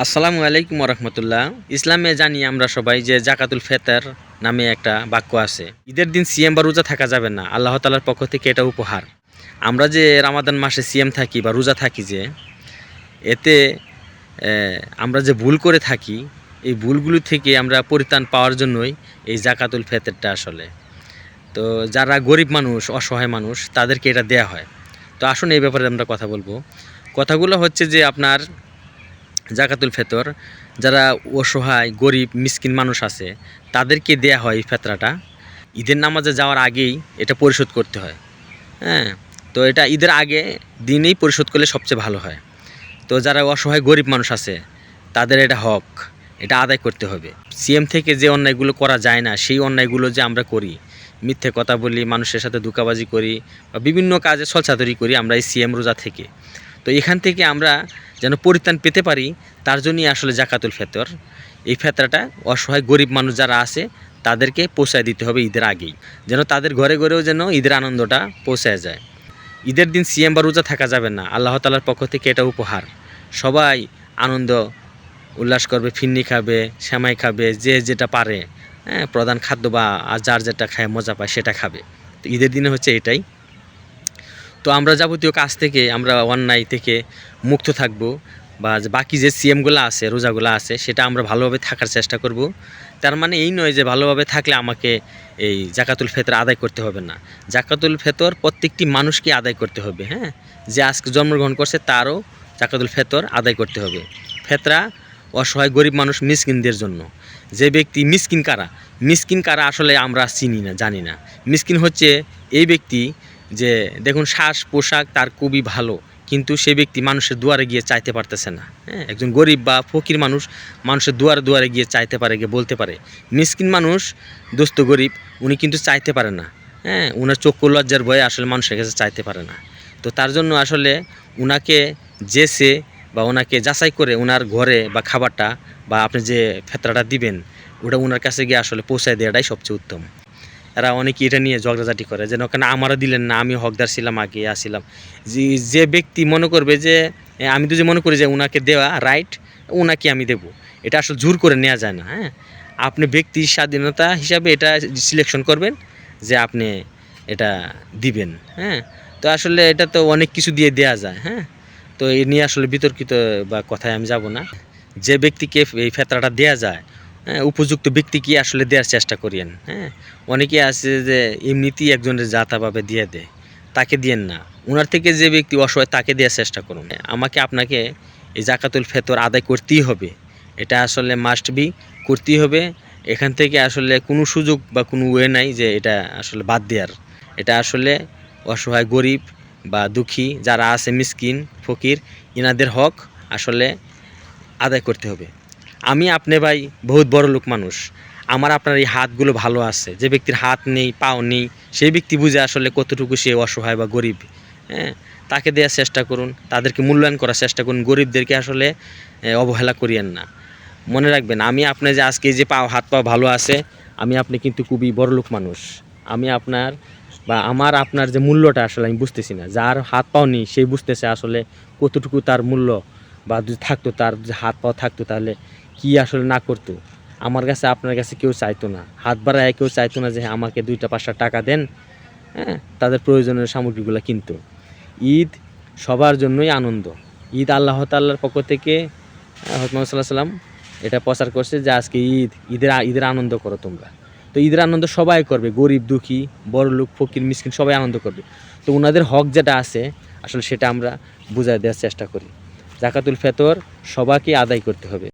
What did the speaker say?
আসসালামু আলাইকুম রহমতুল্লাহ। ইসলামে জানি আমরা সবাই যে জাকাতুল ফেতর নামে একটা বাক্য আছে। ঈদের দিন সিয়াম বা রোজা থাকা যাবে না, আল্লাহ তাআলার পক্ষ থেকে এটা উপহার। আমরা যে রামাদান মাসে সিয়াম থাকি বা রোজা থাকি, যে এতে আমরা যে ভুল করে থাকি, এই ভুলগুলো থেকে আমরা পরিত্রাণ পাওয়ার জন্যই এই জাকাতুল ফেতরটা আসলে। তো যারা গরিব মানুষ, অসহায় মানুষ, তাদেরকে এটা দেয়া হয়। তো আসুন এই ব্যাপারে আমরা কথা বলবো। কথাগুলো হচ্ছে যে আপনার জাকাতুল ফেতর যারা অসহায় গরিব মিসকিন মানুষ আছে, তাদেরকে দেয়া হয় এই ফেতরাটা। ঈদের নামাজে যাওয়ার আগেই এটা পরিশোধ করতে হয়। হ্যাঁ, তো এটা ঈদের আগে দিনেই পরিশোধ করলে সবচেয়ে ভালো হয়। তো যারা অসহায় গরিব মানুষ আছে, তাদের এটা হক, এটা আদায় করতে হবে। সিএম থেকে যে অন্যায়গুলো করা যায় না, সেই অন্যায়গুলো যে আমরা করি, মিথ্যে কথা বলি, মানুষের সাথে ধোঁকাবাজি করি, বা বিভিন্ন কাজে ছলচাতুরি করি আমরা এই সিএম রোজা থেকে। তো এখান থেকে আমরা যেন পরিত্রাণ পেতে পারি, তার জন্যই আসলে জাকাতুল ফেতর। এই ফেতরাটা অসহায় গরিব মানুষ যারা আছে তাদেরকে পৌঁছায় দিতে হবে ঈদের আগেই, যেন তাদের ঘরে ঘরেও যেন ঈদের আনন্দটা পৌঁছায় যায়। ঈদের দিন সিয়াম বা রোজা থাকা যাবে না, আল্লাহ তাআলার পক্ষ থেকে এটা উপহার। সবাই আনন্দ উল্লাস করবে, ফিন্নি খাবে, সেমাই খাবে, যে যেটা পারে, হ্যাঁ, প্রধান খাদ্য বা যার যেটা খায় মজা পায় সেটা খাবে। তো ঈদের দিনে হচ্ছে এটাই। তো আমরা যাবতীয় কাজ থেকে, আমরা অন্যায় থেকে মুক্ত থাকব, বা বাকি যে সিএমগুলো আছে, রোজাগুলো আছে, সেটা আমরা ভালোভাবে থাকার চেষ্টা করব। তার মানে এই নয় যে ভালোভাবে থাকলে আমাকে এই জাকাতুল ফেতর আদায় করতে হবে না। জাকাতুল ফেতর প্রত্যেকটি মানুষকে আদায় করতে হবে। হ্যাঁ, যে আজকে জন্মগ্রহণ করছে তারও জাকাতুল ফেতর আদায় করতে হবে। ফেতরা অসহায় গরিব মানুষ মিসকিনদের জন্য। যে ব্যক্তি মিসকিন কারা আসলে আমরা চিনি না, জানি না। মিসকিন হচ্ছে এই ব্যক্তি যে দেখুন শ্বাস পোশাক তার খুবই ভালো, কিন্তু সে ব্যক্তি মানুষের দুয়ারে গিয়ে চাইতে পারতেছে না। হ্যাঁ, একজন গরিব বা ফকির মানুষ মানুষের দুয়ারে দুয়ারে গিয়ে চাইতে পারে, গিয়ে বলতে পারে। মিসকিন মানুষ, দোস্ত গরিব, উনি কিন্তু চাইতে পারে না। হ্যাঁ, ওনার চক্ষু লজ্জার ভয়ে আসলে মানুষের কাছে চাইতে পারে না। তো তার জন্য আসলে উনাকে জেসে বা ওনাকে যাচাই করে ওনার ঘরে বা খাবারটা বা আপনি যে ফেতরাটা দিবেন, ওটা ওনার কাছে গিয়ে আসলে পৌঁছায় দেওয়াটাই সবচেয়ে উত্তম। এরা অনেকে এটা নিয়ে ঝগড়াঝাটি করে, যেন কেন আমারও দিলেন না, আমি হকদার ছিলাম, আগে আসছিলাম। যে ব্যক্তি মনে করবে যে আমি তো যে মনে করি যে ওনাকে দেওয়া রাইট, ওনাকে আমি দেব, এটা আসলে জোর করে নেওয়া যায় না। হ্যাঁ, আপনি ব্যক্তি স্বাধীনতা হিসাবে এটা সিলেকশন করবেন যে আপনি এটা দিবেন। হ্যাঁ, তো আসলে এটা তো অনেক কিছু দিয়ে দেয়া যায়। হ্যাঁ, তো এই নিয়ে আসলে বিতর্কিত বা কথায় আমি যাব না। যে ব্যক্তিকে এই ফেতরাটা দেয়া যায়, হ্যাঁ, উপযুক্ত ব্যক্তিকে আসলে দেওয়ার চেষ্টা করিয়েন। হ্যাঁ, অনেকে আছে যে এমনিতেই একজনের যাতাভাবে দিয়ে দেয়, তাকে দিয়েন না। ওনার থেকে যে ব্যক্তি অসহায় তাকে দেওয়ার চেষ্টা করুন। আমাকে আপনাকে এই জাকাতুল ফেতর আদায় করতেই হবে, এটা আসলে মাস্ট বি, করতেই হবে। এখান থেকে আসলে কোনো সুযোগ বা কোনো ওয়ে নাই যে এটা আসলে বাদ দেওয়ার। এটা আসলে অসহায় গরিব বা দুঃখী যারা আছে, মিসকিন ফকির, ইনাদের হক আসলে আদায় করতে হবে। আমি আপনি ভাই বহুত বড় লোক মানুষ, আমার আপনার এই হাতগুলো ভালো আছে। যে ব্যক্তির হাত নেই, পাও নেই, সেই ব্যক্তি বুঝে আসলে কতটুকু সে অসহায় বা গরিব। হ্যাঁ, তাকে দেওয়ার চেষ্টা করুন, তাদেরকে মূল্যায়ন করার চেষ্টা করুন। গরিবদেরকে আসলে অবহেলা করিয়েন না। মনে রাখবেন, আমি আপনি যে আজকে যে হাত পা ভালো আছে, আমি আপনি কিন্তু খুবই বড় লোক মানুষ। আমি আপনার বা আমার আপনার যে মূল্যটা আসলে আমি বুঝতেছি না। যার হাত পাও নেই সেই বুঝতেছে আসলে কতটুকু তার মূল্য, বা যদি থাকতো, তার যে হাত পাও থাকতো, তাহলে কি আসলে না করতো। আমার কাছে আপনার কাছে কেউ চাইতো না, হাত বাড়ায় কেউ চাইতো না যে আমাকে 2-5 টাকা দেন। হ্যাঁ, তাদের প্রয়োজনীয় সামগ্রীগুলো কিনতো। ঈদ সবার জন্যই আনন্দ। ঈদ আল্লাহ তাআলার পক্ষ থেকে হযরত মুহাম্মদ সাল্লাল্লাহু আলাইহি ওয়াসাল্লাম এটা প্রচার করছে যে আজকে ঈদের আনন্দ করো তোমরা। তো ঈদের আনন্দ সবাই করবে, গরিব দুঃখী, বড় লোক ফকির মিসকিন সবাই আনন্দ করবে। তো ওনাদের হক যেটা আছে আসলে সেটা আমরা বুঝায় দেওয়ার চেষ্টা করি। জাকাতুল ফেতর সবাইকে আদায় করতে হবে।